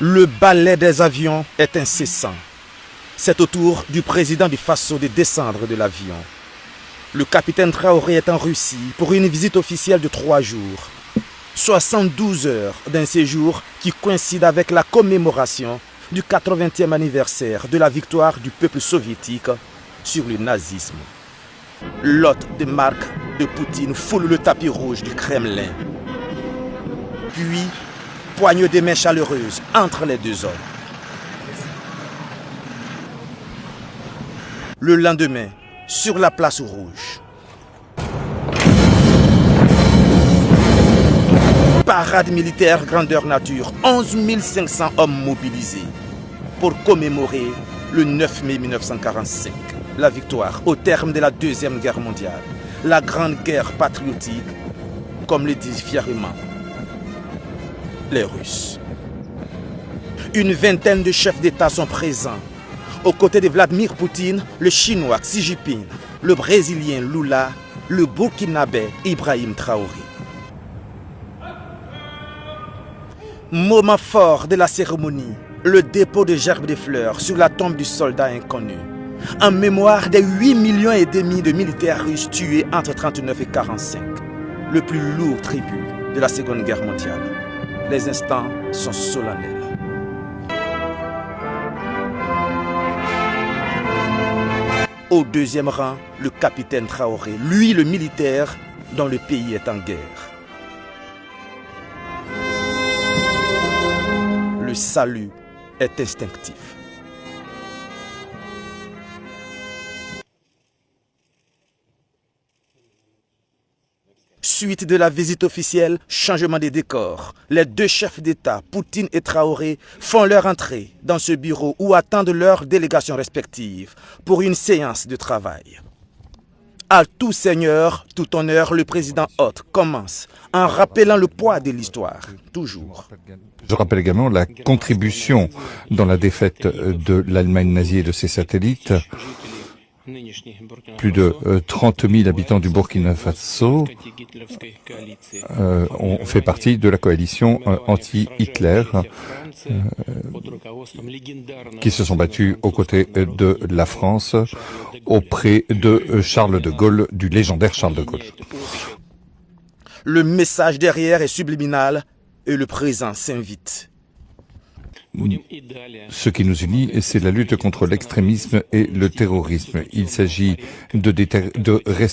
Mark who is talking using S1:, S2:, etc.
S1: Le balai des avions est incessant. C'est au tour du président du Faso de descendre de l'avion. Le capitaine Traoré est en Russie pour une visite officielle de 3 jours. 72 heures d'un séjour qui coïncide avec la commémoration du 80e anniversaire de la victoire du peuple soviétique sur le nazisme. L'hôte de marque de Poutine foule le tapis rouge du Kremlin. Puis, poignée de main chaleureuse entre les deux hommes. Le lendemain, sur la place rouge, parade militaire grandeur nature, 11 500 hommes mobilisés pour commémorer le 9 mai 1945, la victoire au terme de la Deuxième Guerre mondiale, la grande guerre patriotique, comme le disent fièrement les Russes. Une vingtaine de chefs d'État sont présents, aux côtés de Vladimir Poutine, le Chinois Xi Jinping, le Brésilien Lula, le Burkinabé Ibrahim Traoré. Moment fort de la cérémonie, le dépôt de gerbes de fleurs sur la tombe du soldat inconnu, en mémoire des 8,5 millions de militaires russes tués entre 1939 et 1945, le plus lourd tribut de la Seconde Guerre mondiale. Les instants sont solennels. Au deuxième rang, le capitaine Traoré, lui le militaire dont le pays est en guerre. Le salut est instinctif. Suite de la visite officielle, changement des décors. Les deux chefs d'État, Poutine et Traoré, font leur entrée dans ce bureau où attendent leurs délégations respectives pour une séance de travail. À tout seigneur, tout honneur, le président hôte commence en rappelant le poids de l'histoire, toujours.
S2: Je rappelle également la contribution dans la défaite de l'Allemagne nazie et de ses satellites. Plus de 30 000 habitants du Burkina Faso ont fait partie de la coalition anti-Hitler qui se sont battus aux côtés de la France auprès de Charles de Gaulle, du légendaire Charles de Gaulle.
S1: Le message derrière est subliminal et le présent s'invite.
S2: Ce qui nous unit, c'est la lutte contre l'extrémisme et le terrorisme. Il s'agit de rester